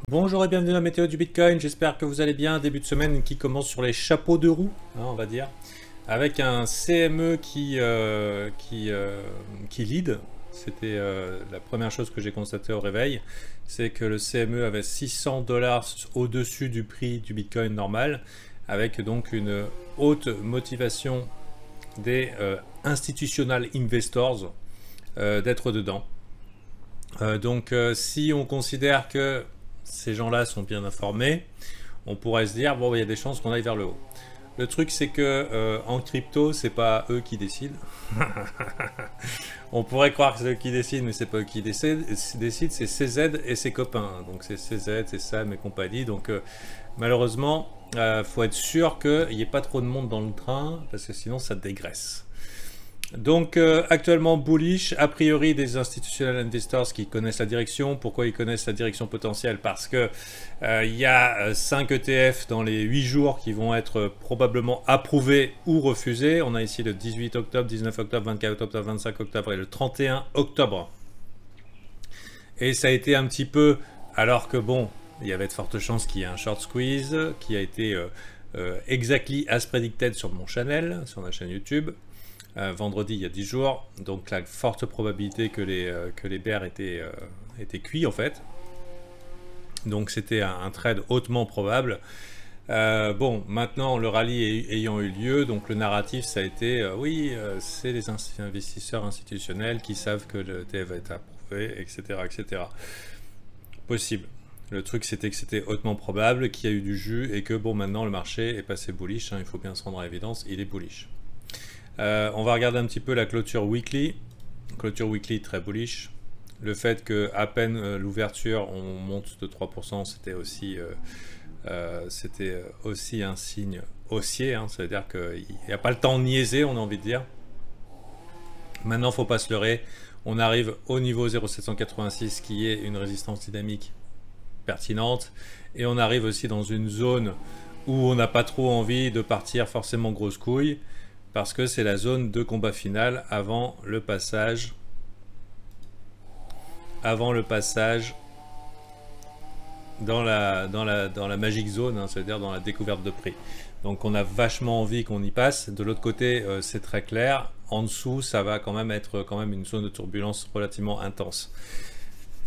Bonjour et bienvenue dans la météo du Bitcoin, j'espère que vous allez bien. Début de semaine qui commence sur les chapeaux de roue, on va dire, avec un CME qui lead. C'était la première chose que j'ai constatée au réveil, c'est que le CME avait 600 dollars au-dessus du prix du Bitcoin normal, avec donc une haute motivation des institutional investors d'être dedans. Si on considère que ces gens-là sont bien informés, on pourrait se dire bon, il y a des chances qu'on aille vers le haut. Le truc, c'est que en crypto, c'est pas eux qui décident. On pourrait croire que c'est eux qui décident, mais c'est pas eux qui décident, c'est CZ et ses copains. Donc c'est CZ, c'est Sam et compagnie. Donc malheureusement, faut être sûr qu'il n'y ait pas trop de monde dans le train, parce que sinon ça dégraisse. Donc actuellement bullish, a priori des institutional investors qui connaissent la direction. Pourquoi ils connaissent la direction potentielle? Parce que il y a 5 ETF dans les 8 jours qui vont être probablement approuvés ou refusés. On a ici le 18 octobre, 19 octobre, 24 octobre, 25 octobre et le 31 octobre. Et ça a été un petit peu, alors que bon, il y avait de fortes chances qu'il y ait un short squeeze qui a été exactly as predicted sur mon channel, sur ma chaîne YouTube. Vendredi il y a 10 jours, donc la forte probabilité que les bears étaient cuits en fait. Donc c'était un trade hautement probable. Bon, maintenant le rallye ayant eu lieu, donc le narratif ça a été c'est les investisseurs institutionnels qui savent que le ETF va être approuvé, etc. etc. Possible. Le truc c'était que c'était hautement probable, qu'il y a eu du jus et que bon maintenant le marché est passé bullish, il faut bien se rendre à l'évidence, il est bullish. On va regarder un petit peu la clôture weekly. Clôture weekly très bullish. Le fait que à peine l'ouverture on monte de 3%, c'était aussi un signe haussier. Ça veut dire qu'il n'y a pas le temps de niaiser, on a envie de dire. Maintenant, il ne faut pas se leurrer. On arrive au niveau 0,786 qui est une résistance dynamique pertinente. Et on arrive aussi dans une zone où on n'a pas trop envie de partir forcément grosse couille, parce que c'est la zone de combat final avant le passage dans la magic zone, c'est-à-dire dans la découverte de prix. Donc on a vachement envie qu'on y passe. De l'autre côté, c'est très clair. En dessous, ça va quand même être une zone de turbulence relativement intense.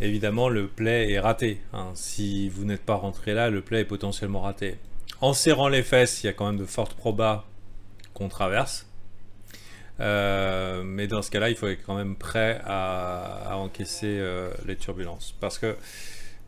Évidemment, le play est raté. Si vous n'êtes pas rentré là, le play est potentiellement raté. En serrant les fesses, il y a quand même de fortes probas qu'on traverse. Mais dans ce cas-là, il faut être quand même prêt à encaisser les turbulences. Parce que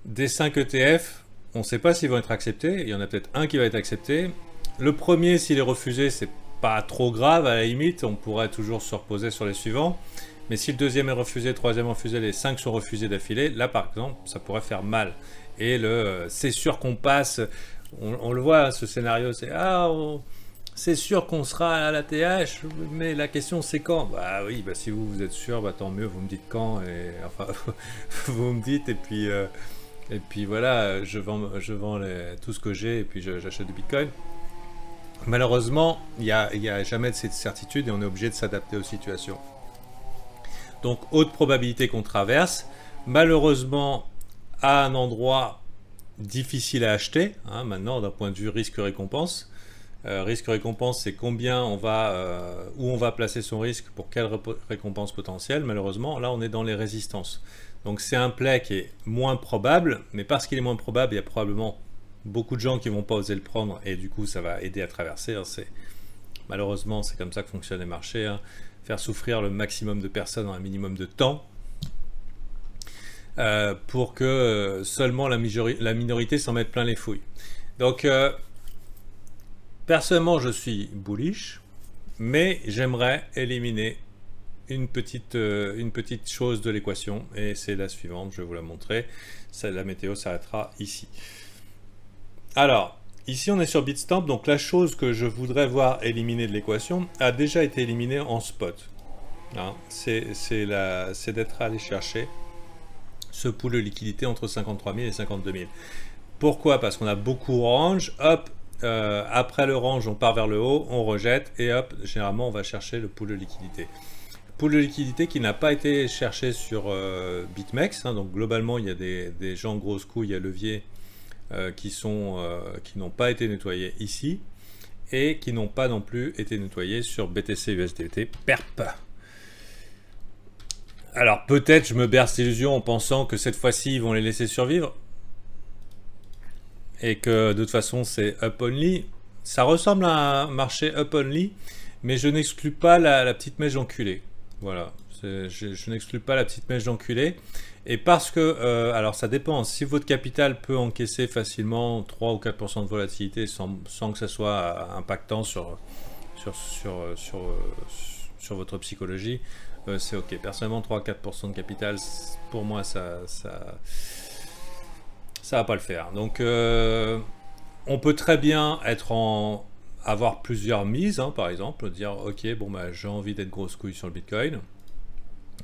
des 5 ETF, on ne sait pas s'ils vont être acceptés. Il y en a peut-être un qui va être accepté. Le premier, s'il est refusé, c'est pas trop grave. À la limite, on pourrait toujours se reposer sur les suivants. Mais si le deuxième est refusé, le troisième est refusé, les 5 sont refusés d'affilée, là par exemple, ça pourrait faire mal. Et c'est sûr qu'on passe, on le voit, ce scénario, c'est c'est sûr qu'on sera à la TH, mais la question c'est quand? Bah oui, si vous êtes sûr, tant mieux, vous me dites quand, et enfin, vous me dites, et puis voilà, je vends tout ce que j'ai, et puis j'achète du Bitcoin. Malheureusement, il n'y a jamais de cette certitude, et on est obligé de s'adapter aux situations. Donc, haute probabilité qu'on traverse, malheureusement, à un endroit difficile à acheter, maintenant, d'un point de vue risque-récompense. Risque-récompense, c'est combien où on va placer son risque pour quelle récompense potentielle. Malheureusement, là, on est dans les résistances. Donc, c'est un play qui est moins probable, mais parce qu'il est moins probable, il y a probablement beaucoup de gens qui ne vont pas oser le prendre, et du coup, ça va aider à traverser. Malheureusement, c'est comme ça que fonctionnent les marchés. Faire souffrir le maximum de personnes en un minimum de temps, pour que seulement la minorité s'en mette plein les fouilles. Donc, personnellement, je suis bullish, mais j'aimerais éliminer une petite chose de l'équation, et c'est la suivante, je vais vous la montrer. La météo s'arrêtera ici. Alors, ici on est sur Bitstamp, donc la chose que je voudrais voir éliminée de l'équation a déjà été éliminée en spot. C'est d'être allé chercher ce pool de liquidité entre 53 000 et 52 000. Pourquoi? Parce qu'on a beaucoup range, hop, après le range on part vers le haut, on rejette, et hop, généralement on va chercher le pool de liquidité. Pool de liquidité qui n'a pas été cherché sur BitMEX, donc globalement il y a des gens grosses couilles à levier qui n'ont pas été nettoyés ici et qui n'ont pas non plus été nettoyés sur BTC USDT PERP. Alors peut-être je me berce d'illusions en pensant que cette fois-ci ils vont les laisser survivre et que de toute façon c'est up only. Ça ressemble à un marché up only, mais je n'exclus pas la petite mèche d'enculé. Voilà, je n'exclus pas la petite mèche d'enculé. Et parce que, alors ça dépend, si votre capital peut encaisser facilement 3 ou 4% de volatilité sans que ça soit impactant sur votre psychologie, c'est ok. Personnellement, 3 à 4% de capital, pour moi, ça va pas le faire. Donc, on peut très bien avoir plusieurs mises, hein, par exemple, dire ok, bon bah j'ai envie d'être grosse couille sur le Bitcoin.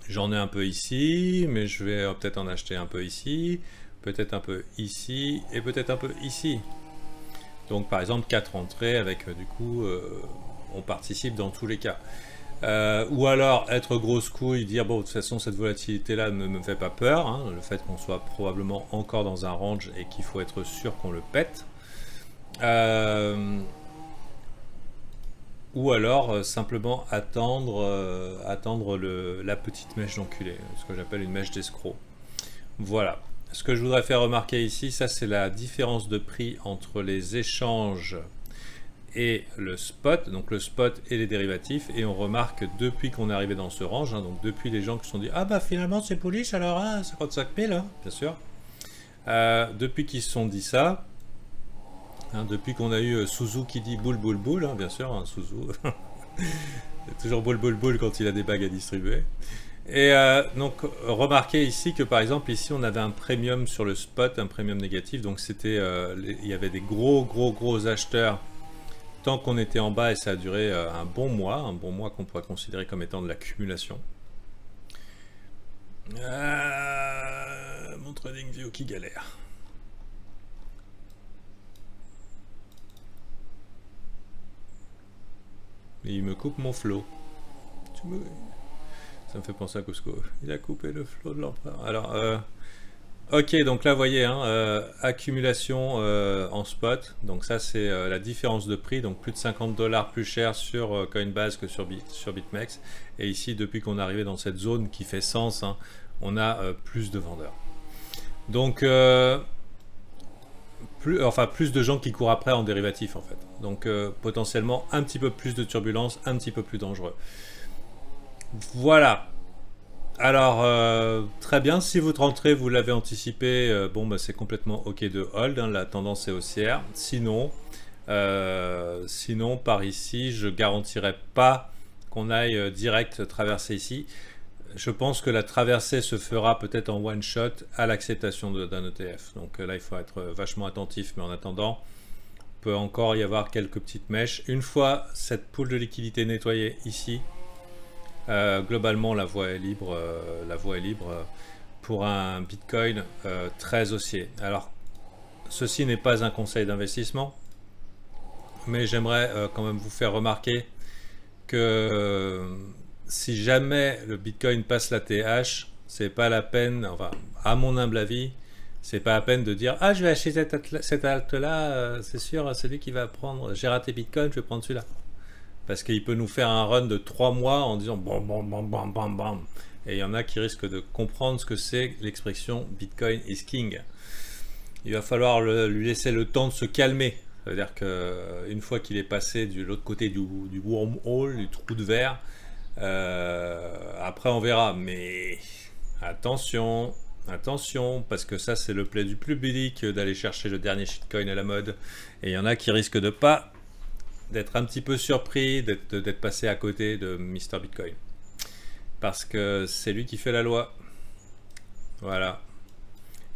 J'en ai un peu ici, mais je vais peut-être en acheter un peu ici, peut-être un peu ici, et peut-être un peu ici. Donc par exemple 4 entrées avec du coup on participe dans tous les cas. Ou alors être grosse couille, dire bon de toute façon cette volatilité là ne me fait pas peur, hein, le fait qu'on soit probablement encore dans un range et qu'il faut être sûr qu'on le pète. Ou alors simplement attendre la petite mèche d'enculé, ce que j'appelle une mèche d'escroc. Voilà. Ce que je voudrais faire remarquer ici, ça c'est la différence de prix entre les échanges et le spot, donc le spot et les dérivatifs, et on remarque depuis qu'on est arrivé dans ce range, hein, donc depuis les gens qui se sont dit ah bah finalement c'est bullish alors hein, 55 000, hein, bien sûr, depuis qu'ils se sont dit ça, hein, depuis qu'on a eu Suzu qui dit boule boule boule, hein, bien sûr, hein, Suzu, c'est toujours boule boule boule quand il a des bagues à distribuer. Et donc remarquez ici que par exemple ici on avait un premium sur le spot, un premium négatif, donc c'était il y avait des gros acheteurs tant qu'on était en bas et ça a duré un bon mois qu'on pourrait considérer comme étant de l'accumulation. Mon trading view qui galère. Et il me coupe mon flow. Ça me fait penser à Cusco. Il a coupé le flow de l'empereur. Alors, ok, donc là, vous voyez, hein, accumulation en spot. Donc ça, c'est la différence de prix. Donc plus de 50 $ plus cher sur Coinbase que sur BitMEX. Et ici, depuis qu'on est arrivé dans cette zone qui fait sens, hein, on a plus de vendeurs. Donc, plus de gens qui courent après en dérivatif, en fait. Donc, potentiellement, un petit peu plus de turbulence, un petit peu plus dangereux. Voilà. Alors, très bien, si votre entrée, vous l'avez anticipé, bon, bah, c'est complètement ok de hold, hein, la tendance est haussière. Sinon, par ici, je garantirais pas qu'on aille direct traverser ici. Je pense que la traversée se fera peut-être en one shot à l'acceptation d'un ETF. Donc là, il faut être vachement attentif, mais en attendant, peut encore y avoir quelques petites mèches. Une fois cette pool de liquidité nettoyée ici, globalement la voie est libre, pour un Bitcoin très haussier. Alors ceci n'est pas un conseil d'investissement, mais j'aimerais quand même vous faire remarquer que si jamais le Bitcoin passe la TH, c'est pas la peine, enfin à mon humble avis, c'est pas la peine de dire ah je vais acheter cette alt là, c'est sûr celui qui va prendre, j'ai raté Bitcoin, je vais prendre celui-là. Parce qu'il peut nous faire un run de 3 mois en disant bam bam bam bam bam bam. Et il y en a qui risquent de comprendre ce que c'est l'expression Bitcoin is king. Il va falloir lui laisser le temps de se calmer. Ça veut dire qu'une fois qu'il est passé de l'autre côté du wormhole, du trou de verre, après on verra. Mais attention, parce que ça c'est le play du plus public d'aller chercher le dernier shitcoin à la mode. Et il y en a qui risquent de pas d'être un petit peu surpris d'être passé à côté de Mr Bitcoin. Parce que c'est lui qui fait la loi. Voilà.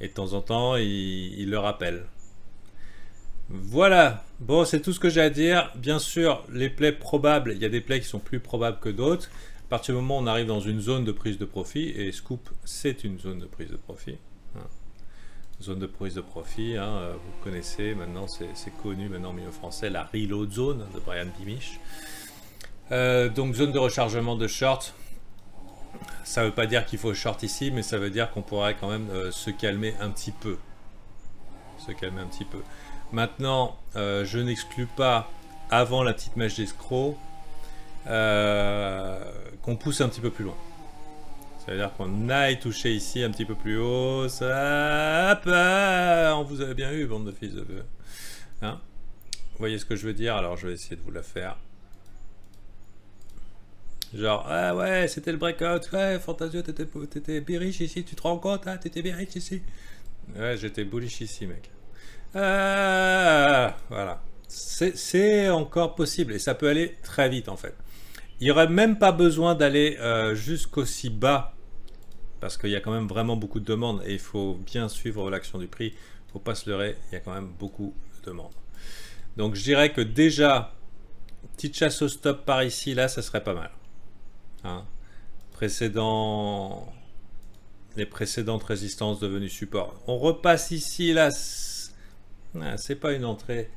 Et de temps en temps, il le rappelle. Voilà. Bon, c'est tout ce que j'ai à dire. Bien sûr, les plays probables, il y a des plays qui sont plus probables que d'autres. À partir du moment où on arrive dans une zone de prise de profit, et Scoop, c'est une zone de prise de profit. Zone de prise de profit, hein, vous connaissez, maintenant c'est connu maintenant en milieu français, la reload zone de Brian Pimish. Donc zone de rechargement de short, ça ne veut pas dire qu'il faut short ici, mais ça veut dire qu'on pourrait quand même se calmer un petit peu. se calmer un petit peu. Maintenant, je n'exclus pas, avant la petite mèche d'escroc, qu'on pousse un petit peu plus loin. Ça veut dire qu'on aille toucher ici un petit peu plus haut. Ça, hop, on vous avait bien eu, bande de fils de bœuf. Hein, vous voyez ce que je veux dire? Alors je vais essayer de vous la faire. Genre, ah ouais, c'était le breakout, ouais, Fantasio, t'étais bearish ici, tu te rends compte, hein, t'étais bearish ici. Ouais, j'étais bullish ici, mec. Voilà. C'est encore possible, et ça peut aller très vite, en fait. Il n'y aurait même pas besoin d'aller jusqu'aussi bas, parce qu'il y a quand même vraiment beaucoup de demandes, et il faut bien suivre l'action du prix. Il ne faut pas se leurrer, il y a quand même beaucoup de demandes. Donc je dirais que déjà, petite chasse au stop par ici, là, ça serait pas mal. Hein. Les précédentes résistances devenues support. On repasse ici, là, c'est pas une entrée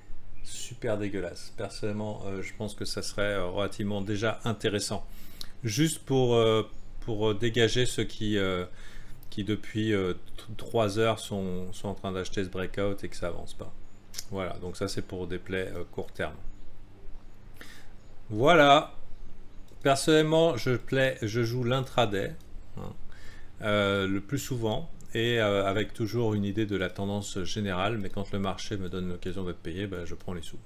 super dégueulasse. Personnellement, je pense que ça serait relativement déjà intéressant. Juste pour dégager ceux qui depuis 3 heures sont en train d'acheter ce breakout et que ça avance pas. Voilà, donc ça c'est pour des plays court terme. Voilà. Personnellement, je joue l'intraday le plus souvent et avec toujours une idée de la tendance générale, mais quand le marché me donne l'occasion d'être payé, ben, je prends les sous.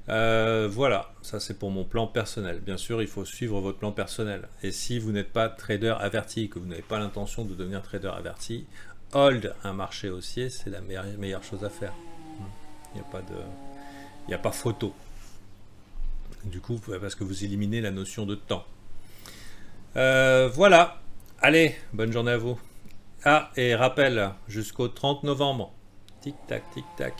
Voilà, ça c'est pour mon plan personnel. Bien sûr, il faut suivre votre plan personnel. Et si vous n'êtes pas trader averti, que vous n'avez pas l'intention de devenir trader averti, hold un marché haussier, c'est la meilleure chose à faire. Il n'y a pas photo. Du coup, parce que vous éliminez la notion de temps. Voilà. Allez, bonne journée à vous. Ah, et rappel, jusqu'au 30 novembre, tic-tac, tic-tac,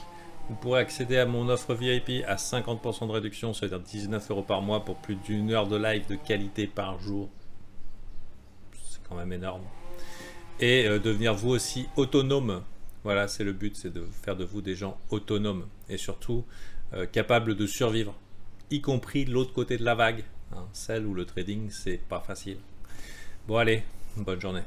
vous pourrez accéder à mon offre VIP à 50% de réduction, c'est-à-dire 19 € par mois pour plus d'1 heure de live de qualité par jour. C'est quand même énorme. Et devenir vous aussi autonome. Voilà, c'est le but, c'est de faire de vous des gens autonomes et surtout capables de survivre, y compris de l'autre côté de la vague, hein, celle où le trading c'est pas facile. Bon allez, bonne journée.